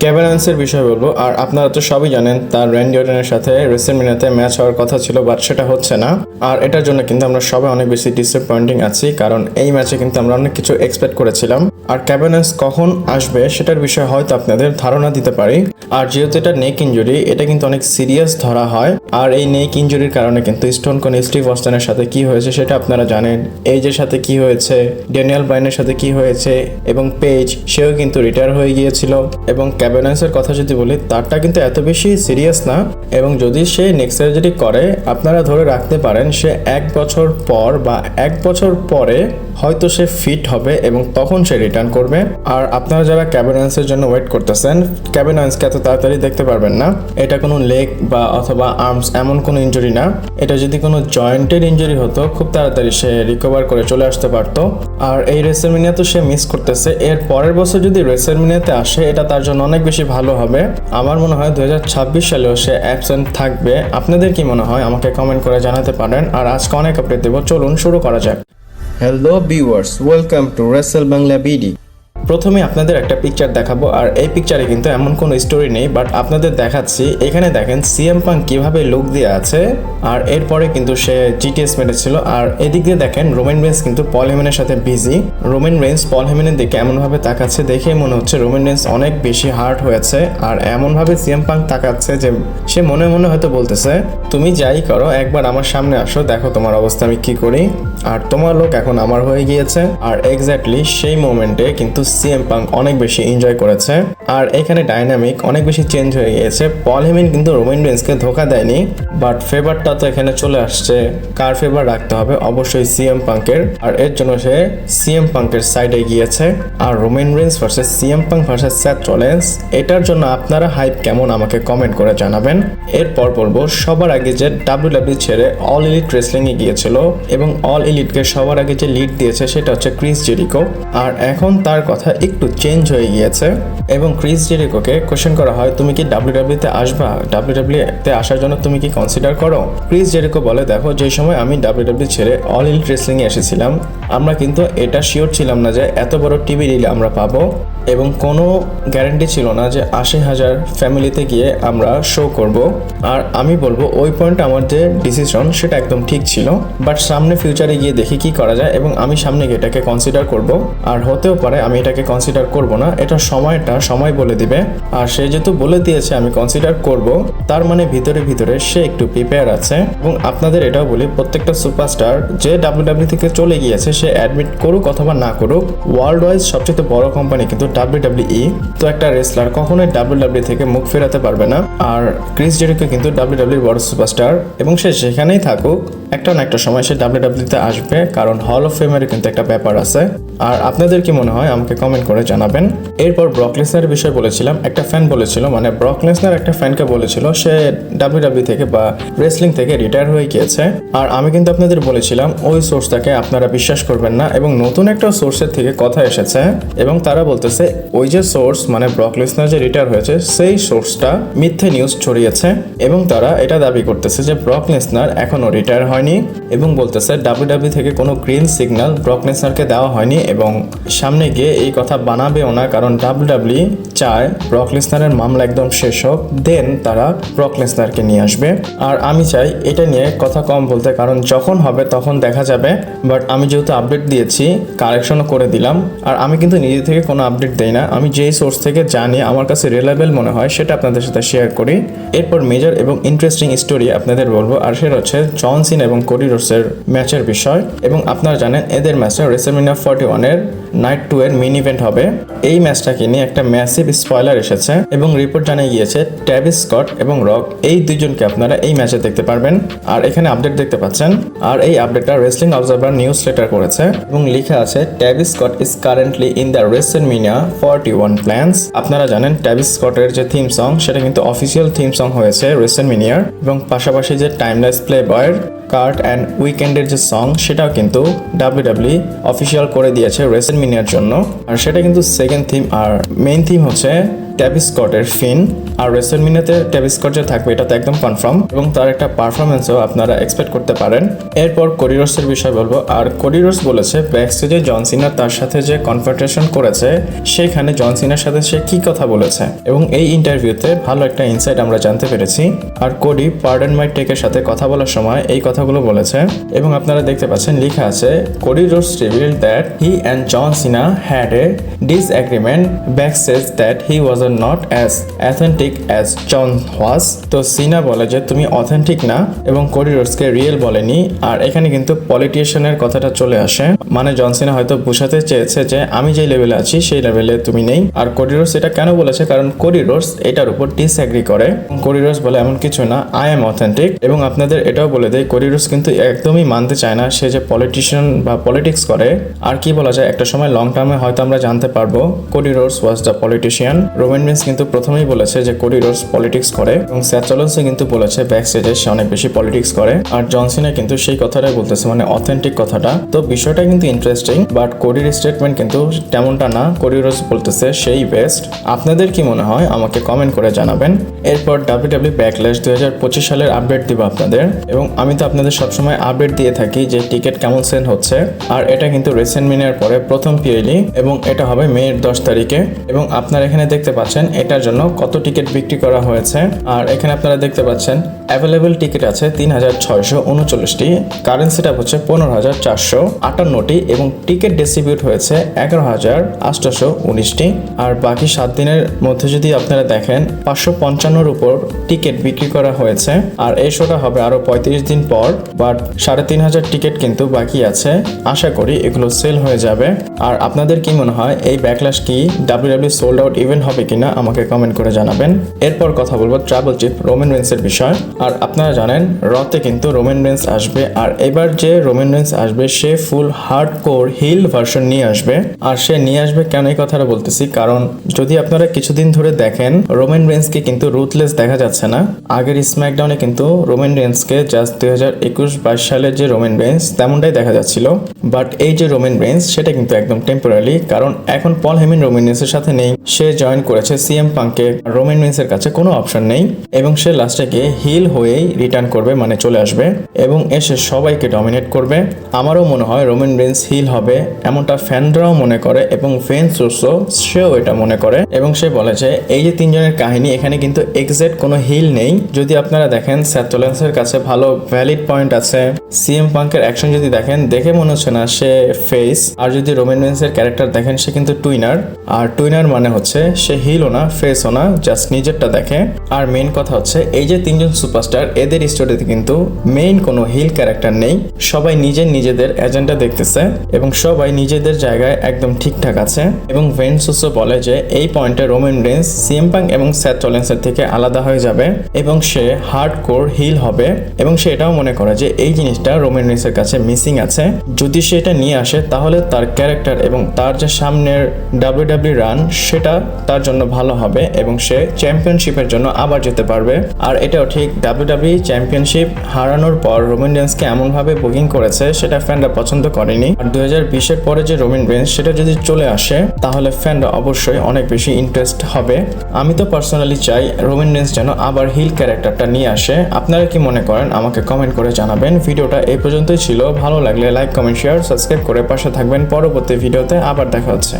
Kevin ওয়েন্সের বিষয় বলবো। আর আপনারা তো সবই জানেন তার র্যান্ডি অর্টনের সাথে রেসলম্যানিয়াতে ম্যাচ হওয়ার কথা ছিল, বাট সেটা হচ্ছে না। আর এটার জন্য কিন্তু আমরা সবাই অনেক বেশি ডিসঅ্যাপয়েন্টিং আছি, কারণ এই ম্যাচে কিন্তু আমরা অনেক কিছু এক্সপেক্ট করেছিলাম। আর কেভিন ওয়েন্স কখন আসবে সেটার বিষয়ে হয়তো আপনাদের ধারণা দিতে পারি। আর যেহেতু এটা নেক ইঞ্জুরি, এটা কিন্তু অনেক সিরিয়াস ধরা হয়। আর এই নেক ইঞ্জুরির কারণে কিন্তু স্টোন কোল্ড স্টিভ অস্টিনের সাথে কি হয়েছে সেটা আপনারা জানেন, এইজের সাথে কি হয়েছে, ড্যানিয়েল ব্রায়ানের সাথে কি হয়েছে, এবং পেজ সেও কিন্তু রিটায়ার হয়ে গিয়েছিল। এবং কেভিন ওয়েন্সের কথা যদি বলি, তারটা কিন্তু এত বেশি সিরিয়াস না। এবং যদি সে নেক সার্জারি করে, আপনারা ধরে রাখতে পারেন সে 1 বছর পর বা 1 বছর পরে হয়তো সে ফিট হবে এবং তখন সে রিটার্ন করবে। আর আপনারা যারা কেভিন ওয়েন্সের জন্য ওয়েট করতেছেন, কেভিন ওয়েন্সকে এত তাড়াতাড়ি দেখতে পারবেন না। এটা কোনো লেগ বা অথবা আর্মস এমন কোনো ইনজুরি না। এটা যদি কোনো জয়েন্টের ইনজুরি হতো, খুব তাড়াতাড়ি সে রিকভার করে চলে আসতে পারতো। আর এই রেসলম্যানিয়া তো সে মিস করতেছে। এর পরের বছর যদি রেসলম্যানিয়াতে আসে, এটা তার জন্য অনেক বেশি ভালো হবে। আমার মনে হয় 2026 সালেও সে অ্যাবসেন্ট থাকবে। আপনাদের কি মনে হয় আমাকে কমেন্ট করে জানাতে পারেন। আর আজকে অনেক আপডেট দেবো, চলুন শুরু করা যাক। Hello viewers, welcome to Rachel Bangla BD. প্রথমে আপনাদের একটা পিকচার দেখাবো। আর এই পিকচারে কিন্তু এমন কোনো স্টোরি নেই, বাট আপনাদের দেখাচ্ছি। এখানে দেখেন সিএম পাঙ্ক কিভাবে লুক দিয়ে আছে। আর এরপরে কিন্তু সে জিটিএস মেরেছিল। আর এদিক দিয়ে দেখেন রোমান রেন্স কিন্তু পল হেমেনের সাথে বিজি। রোমান রেন্স পল হেমেনের দিকে এমনভাবে তাকাচ্ছে, দেখে মনে হচ্ছে রোমান রেন্স অনেক বেশি হার্ট হয়েছে। আর এমনভাবে সিএম পাঙ্ক তাকাচ্ছে যে সে মনে মনে হয়তো বলতেছে, তুমি যাই করো একবার আমার সামনে আসো, দেখো তোমার অবস্থা আমি কি করি। আর তোমার লোক এখন আমার হয়ে গিয়েছে। আর এক্স্যাক্টলি সেই মোমেন্টে কিন্তু সিএম পাঙ্ক অনেক বেশি এনজয় করেছে। আর এখানে ডাইনামিক অনেক বেশি চেঞ্জ হয়ে গিয়েছে। পল হেমেন কিন্তু রোমান রেন্সকে ধোকা দেয়নি, বাট ফেভারটা তো এখানে চলে আসছে। কার ফেভার রাখতে হবে? অবশ্যই সিএম পাঙ্কের। আর এর জন্য সে সিএম পাঙ্কের সাইডে গিয়েছে। আর Roman Reigns versus CM Punk versus Seth Rollins, এটার জন্য আপনারা হাইপ কেমন আমাকে কমেন্ট করে জানাবেন। এরপর বলবো সবার আগে যে ডাব্লিউডাব্লিউ ছেড়ে অল এলিট রেসলিং এ গিয়েছিল এবং অল এলিটকে সবার আগে যে লিড দিয়েছে সেটা হচ্ছে ক্রিস জেরিকো। আর এখন তার কথা একটু চেঞ্জ হয়ে গিয়েছে এবং ক্রিস জেরিকোকে কোশ্চেন করা হয়, তুমি কি ডাব্লিউডাব্লিউতে আসবা? ডাব্লিউডাব্লিউতে আসার জন্য তুমি কি কনসিডার করো? ক্রিস জেরিকো বলে, দেখো যে সময় আমি ডাব্লিউডাব্লিউ ছেড়ে অল এলিট রেসলিং এ এসেছিলাম, আমরা কিন্তু এটা শিওর ছিলাম না যে এত বড় টিভি ডিল আমরা পাবো, এবং কোনো গ্যারান্টি ছিল না যে 80,000 ফ্যামিলিতে গিয়ে আমরা শো করব। আর আমি বলবো ওই পয়েন্টে আমার যে ডিসিশন সেটা একদম ঠিক ছিল। বাট সামনে ফিউচারে গিয়ে দেখি কি করা যায়, এবং আমি সামনে গিয়ে এটাকে কনসিডার করব। আর হতেও পারে আমি এটাকে কনসিডার করব না, এটা সময় বলে দিবে। আর সে যেহেতু বলে দিয়েছে আমি কনসিডার করব, তার মানে ভিতরে ভিতরে সে একটু প্রিপেয়ার আছে। এবং আপনাদের এটাও বলি, প্রত্যেকটা সুপারস্টার যে ডাব্লিউডাব্লিউ থেকে চলে গিয়েছে, সে অ্যাডমিট করুক অথবা না করুক, ওয়ার্ল্ড ওয়াইজ সবচেয়ে বড় কোম্পানি কিন্তু ডাব্লিউডাব্লিউই। তো একটা রেসলার কখনোই ডাব্লিউডাব্লিউ থেকে মুখ ফেরাতে পারবে না। আর ক্রিস জেরিকো কিন্তু ডাব্লিউডাব্লিউর বড় সুপারস্টার, এবং সে সেখানেই থাকুক, একটা না একটা সময় সে ডাব্লিউডাব্লিউতে আসবে, কারণ হল অফ ফেমের কিন্তু একটা ব্যাপার আছে। আর আপনাদের কি মনে হয় আমাকে কমেন্ট করে জানাবেন। এরপর ব্রক লেসনারের বিষয় বলেছিলাম, একটা ফ্যান বলেছিল, মানে ব্রক লেসনার একটা ফ্যানকে বলেছিল সে ডাব্লিউডাব্লিউ থেকে বা রেসলিং থেকে রিটায়ার হয়ে গিয়েছে। আর আমি কিন্তু আপনাদের বলেছিলাম ওই সোর্সটাকে আপনারা বিশ্বাস করবেন না, এবং নতুন একটা সোর্সের থেকে কথা এসেছে এবং তারা বলতেছে ওই যে সোর্স মানে ব্রক লেসনার যে রিটায়ার হয়েছে সেই সোর্সটা মিথ্যে নিউজ ছড়িয়েছে, এবং তারা এটা দাবি করতেছে যে ব্রক লেসনার এখনো রিটায়ার হয়নি, এবং বলতেছে ডাব্লিউডাব্লিউ থেকে কোনো গ্রিন সিগন্যাল ব্রক লেসনারকে দেওয়া হয়নি, এবং সামনে গিয়ে এই কথা বানাবেও না, কারণ ডাব্লিউডাব্লিউ চায় ব্রক লেসনারের মামলা একদম শেষ হোক, দেন তারা ব্রক লেসনারকে নিয়ে আসবে। আর আমি চাই এটা নিয়ে কথা কম বলতে, কারণ যখন হবে তখন দেখা যাবে। বাট আমি যেহেতু আপডেট দিয়েছি, কারেকশনও করে দিলাম। আর আমি কিন্তু নিজে থেকে কোনো আপডেট দেই না, আমি যেই সোর্স থেকে জানি আমার কাছে রিলায়েবল মনে হয় সেটা আপনাদের সাথে শেয়ার করি। এরপর মেজর এবং ইন্টারেস্টিং স্টোরি আপনাদের বলবো, আর সেটা হচ্ছে জন সিনা এবং কোডি রোডসের ম্যাচের বিষয়। এবং আপনারা জানেন এদের ম্যাচটা রেসলম্যানিয়া 41 নাইট 2 এর মেইন ইভেন্ট হবে। এই ম্যাচটাকে নিয়ে একটা ম্যাসিভ স্পয়লার এসেছে এবং রিপোর্ট জানিয়ে গিয়েছে ট্র্যাভিস স্কট এবং রক এই দুইজনকে আপনারা এই ম্যাচে দেখতে পারবেন। আর এখানে আপডেট দেখতে পাচ্ছেন। আর এই আপডেটটা রেসলিং অবজারভার নিউজ লেটার করেছে এবং লেখা আছে Travis Scott is currently in the WrestleMania 41 plans. আপনারা জানেন ট্র্যাভিস স্কটের যে থিম সং সেটা কিন্তু অফিসিয়াল থিম সং হয়েছে রেসলম্যানিয়ার, এবং পাশাপাশি যে টাইমলেস প্লেবয়ের কার্ট অ্যান্ড উইকেন্ডের যে সং সেটাও কিন্তু ডাব্লিউডাব্লিউ অফিসিয়াল করে দিয়েছে রেসলম্যানিয়ার জন্য। আর সেটা কিন্তু সেকেন্ড থিম, আর মেইন থিম হচ্ছে ট্র্যাভিস স্কটের ফিন, আর রেসলমিনিয়াতে ট্র্যাভিস স্কট যে থাকবে এটা তো একদম কনফার্ম, এবং তার একটা পারফরমেন্সও আপনারা এক্সপেক্ট করতে পারেন। এরপর কোডি রোডসের বিষয় বলবো। আর কোডি রোডস বলেছে ব্যাকস্টেজে জন সিনা তার সাথে যে কনফ্রন্টেশন করেছে সেখানে জন সিনার সাথে সে কি কথা বলেছে, এবং এই ইন্টারভিউতে ভালো একটা ইনসাইট আমরা জানতে পেরেছি। আর কোডি পার্ডন মাই টেকের সাথে কথা বলার সময় এই কথাগুলো বলেছে, এবং আপনারা দেখতে পাচ্ছেন লেখা আছে Cody Rhodes revealed that he and John Cena had a disagreement backstage that he was not as authentic as John was। তো সিনা বলে যে তুমি অথেন্টিক না, এবং কোডি রোডসকে রিয়েল বলেনি। আর এখানে কিন্তু পলিটিশিয়ানের কথাটা চলে আসে, মানে জন সিনা হয়তো বোঝাতে চেয়েছে যে আমি যে লেভেলে আছি সেই লেভেলে তুমি নেই। আর কোডি রোডস এটা কেন বলেছে, কারণ কোডি রোডস এটার উপর ডিসএগ্রি করে। কোডি রোডস বলে এমন কিছু না, আই এম অথেন্টিক। এবং আপনাদের এটাও বলে দেয় কোডি রোডস কিন্তু একদমই মানতে চায় না সে যে পলিটিশিয়ান বা পলিটিক্স করে। আর কি বলা যায়, একটা সময় লং টার্মে হয়তো আমরা জানতে পারবো Cody Rhodes was the politician. Roman Reigns কিন্তু প্রথমেই বলেছে যে কোডি রোডস পলিটিক্স করে, এবং সেথ রলিন্সও কিন্তু বলেছে ব্যাক স্টেজে সে অনেক বেশি পলিটিক্স করে। আর জন সিনা কিন্তু সেই কথাটাই বলতেছে, মানে অথেন্টিক কথাটা। তো বিষয়টা কিন্তু ইন্টারেস্টিং, বাট কোডির স্টেটমেন্ট কিন্তু তেমনটা না। কোডি রোডস বলতেছে সেই বেস্ট। আপনাদের কি মনে হয় আমাকে কমেন্ট করে জানাবেন। এরপর ডাব্লিউডাব্লিউ ব্যাকল্যাশ 2025 সালের আপডেট দিব আপনাদের, এবং আমি তো আপনাদের সবসময় আপডেট দিয়ে থাকি যে টিকিট কেমন সেল হচ্ছে। আর এটা কিন্তু রেসেলমেনিয়ার পরে প্রথম পিএলই, এবং এটা হবে মে 10 তারিখে। এবং আপনারা এখানে দেখতে পাচ্ছেন এটার জন্য কত টিকিট বিক্রি করা হয়েছে। আর এখানে আপনারা দেখতে পাচ্ছেন অ্যাভেলেবল টিকিট আছে 3639টি, কারেন্ট সেটআপ হচ্ছে 15458টি, এবং টিকিট ডিস্ট্রিবিউট হয়েছে 11819টি। আর বাকি 7 দিনের মধ্যে যদি আপনারা দেখেন 555-র উপর টিকিট বিক্রি করা হয়েছে। আর এই শোটা হবে আরো 35 দিন পর, বাট 3500 টিকিট কিন্তু বাকি আছে। আশা করি এগুলো সেল হয়ে যাবে। আর আপনাদের কি মনে হয় এই ব্যাকল্যাশ কি ডাব্লিউডাব্লিউ সোল্ড আউট ইভেন্ট হবে কিনা আমাকে কমেন্ট করে জানাবেন। এরপর কথা বলবো ট্রাবল চিফ রোমান রেন্সের বিষয়। আর আপনারা জানেন রতে কিন্তু রোমান রেন্স আসবে, আর এবার যে রোমান রেন্স আসবে সে ফুল হার্ডকোর হিল ভার্সন নিয়ে আসবে। আর সে নিয়ে আসবে কেন এই কথাটা বলতেছি, কারণ যদি আপনারা কিছুদিন ধরে দেখেন রোমান রেন্সকে কিন্তু রুথলেস দেখা যাচ্ছে না। আগের স্ম্যাকডাউনে কিন্তু রোমান রেন্সকে জাস্ট 2021-22 সালের যে রোমান রেন্স তেমনটাই দেখা যাচ্ছিল। বাট এই যে রোমান রেন্স সেটা কিন্তু একদম টেম্পোরারি, কারণ এখন পল হেমিন রোমান রেন্সের সাথে নেই। সে জয়েন করেছে সিএম পাঙ্কে। রোমান রেন্সের কাছে কোনো অপশন নেই, এবং সে লাস্টে গিয়ে হিল হয়েই রিটার্ন করবে, মানে চলে আসবে এবং এসে সবাইকে ডমিনেট করবে। আমারও মনে হয় রোমান রেন্স হিল হবে, এমনটা ফ্যানরাও মনে করে, এবং ভেন্স রুসো সেও এটা মনে করে। এবং সে বলে যে এই যে তিনজনের কাহিনী এখানে কিন্তু এক্সাক্ট কোনো হিল নেই। যদি আপনারা দেখেন সেথ রলিন্সের কাছে ভালো ভ্যালিড পয়েন্ট আছে। সিএম পাঙ্কের অ্যাকশন যদি দেখেন দেখে মনে হচ্ছে না সে ফেস। আর যদি রোমান রেন্সের ক্যারেক্টার দেখেন সে কিন্তু টুইনার। আর টুইনার মানে হচ্ছে সে হিলও না ফেসও না, জাস্ট নিজেরটা দেখে। আর মেইন কথা হচ্ছে এই যে তিনজন সুপারস্টার এদের স্টোরিতে কিন্তু মেইন কোনো হিল ক্যারেক্টার নেই। সবাই নিজেদের এজেন্ডা দেখতেছে, এবং সবাই নিজেদের জায়গায় একদম ঠিকঠাক আছে। এবং ভেন্স রুসো বলে যে এই পয়েন্টে রোমান রেন্স সিএম পাঙ্ক এবং সেথ রলিন্সের থেকে আলাদা হয়ে যাবে, এবং সে হার্ডকোর হিল হবে। এবং সে এটাও মনে করে যে এই জিনিসটা রোমান রেন্সের কাছে মিসিং আছে। যদি সে এটা নিয়ে আসে তাহলে তার ক্যারেক্টার এবং তার যে সামনের ডাব্লিউডাব্লিউ রান সেটা তার জন্য ভালো হবে, এবং সে চ্যাম্পিয়নশিপের জন্য আবার যেতে পারবে। আর এটাও ঠিক, ডাব্লিউডাব্লিউ চ্যাম্পিয়নশিপ হারানোর পর রোমান রেন্সকে এমনভাবে বুকিং করেছে সেটা ফ্যানরা পছন্দ করেনি। আর 2020-এর পরে যে রোমান রেন্স সেটা যদি চলে আসে তাহলে ফ্যানরা অবশ্যই অনেক বেশি ইন্টারেস্ট হবে। আমি তো পার্সোনালি চাই রোমান রেন্স যেন আবার হিল ক্যারেক্টারটা নিয়ে আসে। আপনারা কি মনে করেন আমাকে কমেন্ট করে জানাবেন। ভিডিওটা এই পর্যন্তই ছিল। ভালো লাগলে লাইক, কমেন্ট, শেয়ার, সাবস্ক্রাইব করে পাশে থাকবেন। পরবর্তী ভিডিওতে আবার দেখা হচ্ছে।